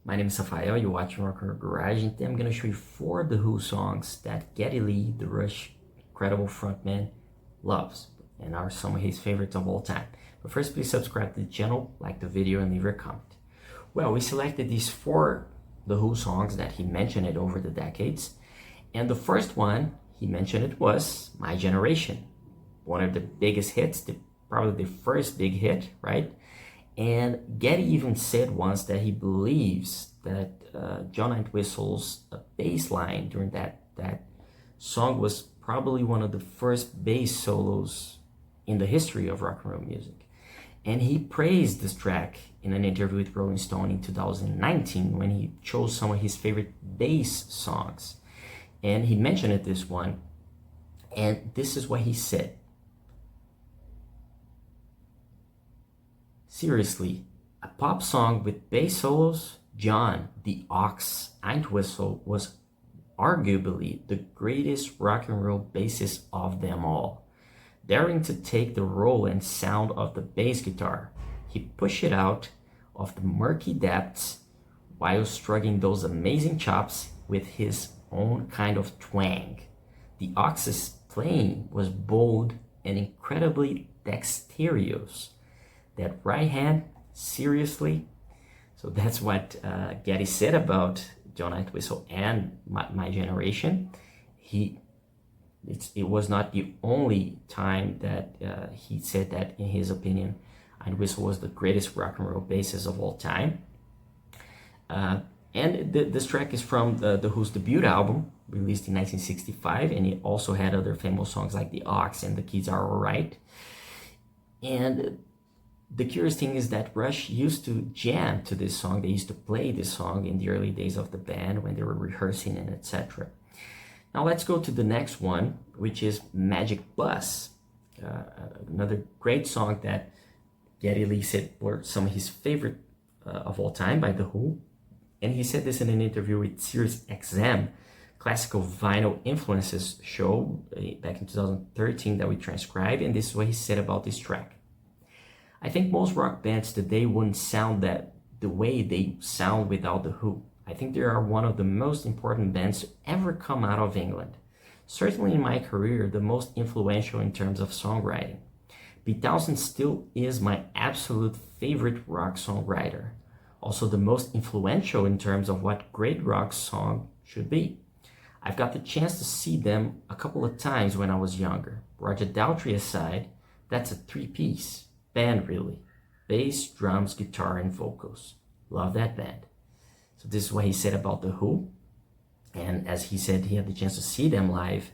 My name is Rafael, you're watching Rock and Roll Garage, and today I'm going to show you 4 of The Who songs that Geddy Lee, the Rush incredible frontman, loves, and are some of his favorites of all time. But first, please subscribe to the channel, like the video, and leave your comment. Well, we selected these 4 The Who songs that he mentioned it over the decades, and the first one he mentioned it was My Generation, one of the biggest hits, probably the first big hit, right? And Geddy even said once that he believes that John Entwistle's bass line during that song was probably one of the first bass solos in the history of rock and roll music. And he praised this track in an interview with Rolling Stone in 2019 when he chose some of his favorite bass songs. And he mentioned it, this one, and this is what he said. Seriously, a pop song with bass solos, John the Ox Entwistle was arguably the greatest rock and roll bassist of them all. Daring to take the role and sound of the bass guitar, he pushed it out of the murky depths while struggling those amazing chops with his own kind of twang. The Ox's playing was bold and incredibly dexterous. That right hand, seriously. So that's what Geddy said about John Entwistle and My Generation. It was not the only time that he said that, in his opinion, Entwistle was the greatest rock and roll bassist of all time. And this track is from the Who's debut album, released in 1965, and it also had other famous songs like The Ox and The Kids Are Alright. And the curious thing is that Rush used to jam to this song. They used to play this song in the early days of the band when they were rehearsing and etc. Now let's go to the next one, which is Magic Bus. Another great song that Geddy Lee said were some of his favorite of all time by The Who. And he said this in an interview with Sirius XM, Classical Vinyl Influences show back in 2013 that we transcribed. And this is what he said about this track. I think most rock bands today wouldn't sound the way they sound without The Who. I think they are one of the most important bands to ever come out of England. Certainly in my career, the most influential in terms of songwriting. Pete Townshend still is my absolute favorite rock songwriter. Also the most influential in terms of what great rock song should be. I've got the chance to see them a couple of times when I was younger. Roger Daltrey aside, that's a 3-piece. Band, really. Bass, drums, guitar, and vocals. Love that band. So this is what he said about The Who. And as he said, he had the chance to see them live,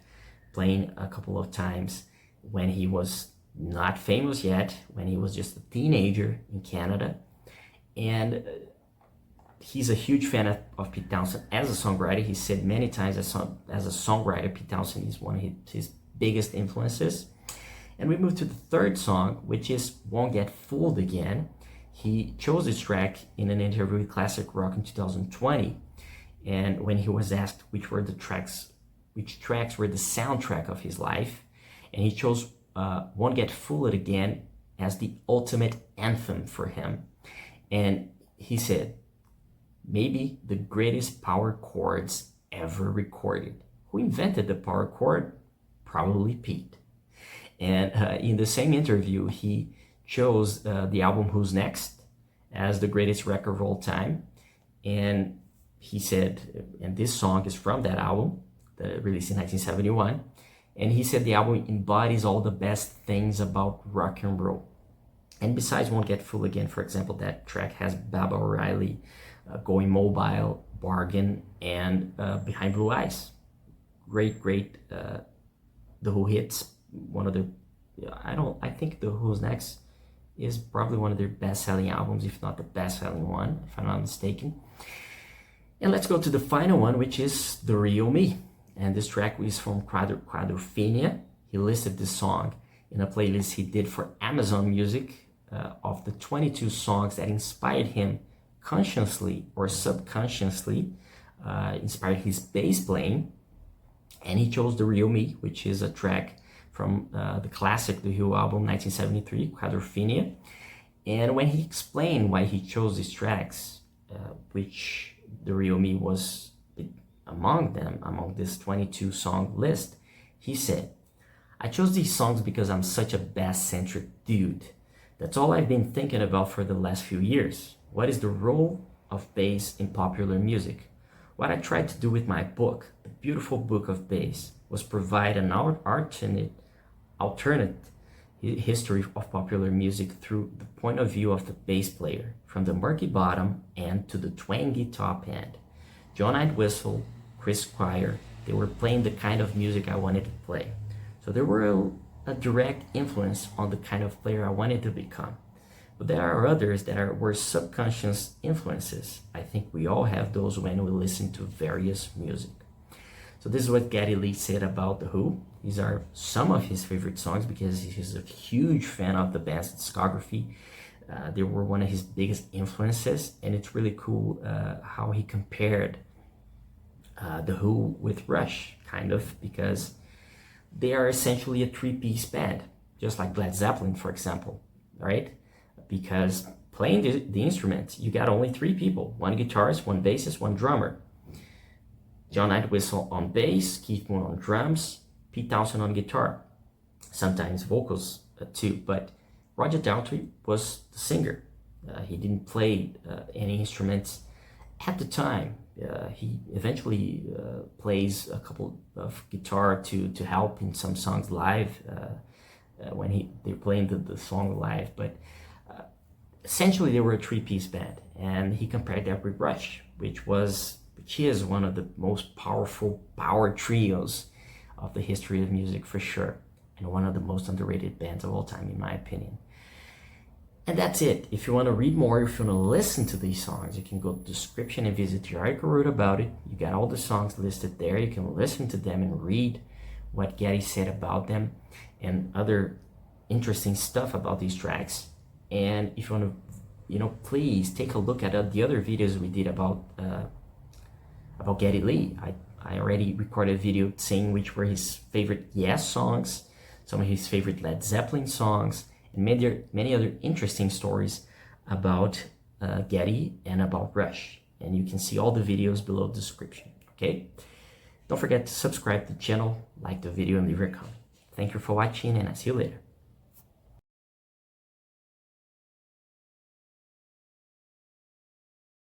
playing a couple of times when he was not famous yet, when he was just a teenager in Canada. And he's a huge fan of Pete Townshend as a songwriter. He said many times as a songwriter, Pete Townshend is one of his biggest influences. And we move to the third song, which is Won't Get Fooled Again. He chose this track in an interview with Classic Rock in 2020. And when he was asked which tracks were the soundtrack of his life, and he chose Won't Get Fooled Again as the ultimate anthem for him. And he said, maybe the greatest power chords ever recorded. Who invented the power chord? Probably Pete. And in the same interview, he chose the album Who's Next as the greatest record of all time. And he said, and this song is from that album, released in 1971. And he said the album embodies all the best things about rock and roll. And besides Won't Get Fooled Again, for example, that track has Baba O'Reilly, Going Mobile, Bargain, and Behind Blue Eyes. Great, The Who hits. One of the, I think The Who's Next is probably one of their best-selling albums, if not the best-selling one, if I'm not mistaken. And let's go to the final one, which is The Real Me. And this track is from Quadrophenia. He listed this song in a playlist he did for Amazon Music of the 22 songs that inspired him consciously or subconsciously, inspired his bass playing. And he chose The Real Me, which is a track from the classic The Who album, 1973, Quadrophenia. And when he explained why he chose these tracks, which the real me was among them, among this 22 song list. He said, "I chose these songs because I'm such a bass-centric dude. That's all I've been thinking about for the last few years. What is the role of bass in popular music? What I tried to do with my book, The Beautiful Book of Bass, was provide an alternate history of popular music through the point of view of the bass player, from the murky bottom end to the twangy top end. John Entwistle, Chris Squire, they were playing the kind of music I wanted to play. So they were a direct influence on the kind of player I wanted to become. But there are others that were subconscious influences. I think we all have those when we listen to various music." So this is what Geddy Lee said about The Who. These are some of his favorite songs because he's a huge fan of the band's discography. They were one of his biggest influences, and it's really cool how he compared The Who with Rush, kind of, because they are essentially a three-piece band, just like Led Zeppelin, for example, right? Because playing the instruments, you got only three people: one guitarist, one bassist, one drummer. John Entwistle on bass, Keith Moon on drums, Pete Townshend on guitar, sometimes vocals too, but Roger Daltrey was the singer. He didn't play any instruments at the time. He eventually plays a couple of guitar to help in some songs live when they're playing the song live, but essentially they were a three-piece band, and he compared that with Rush, which is one of the most powerful power trios of the history of music for sure, and one of the most underrated bands of all time in my opinion. And that's it. If you want to read more, if you want to listen to these songs, you can go to the description and visit the article I wrote about it. You got all the songs listed there. You can listen to them and read what Geddy said about them and other interesting stuff about these tracks. And if you want to, please take a look at the other videos we did about Geddy Lee. I already recorded a video saying which were his favorite Yes songs, some of his favorite Led Zeppelin songs, and many other interesting stories about Geddy and about Rush. And you can see all the videos below the description, okay? Don't forget to subscribe to the channel, like the video, and leave a comment. Thank you for watching, and I'll see you later.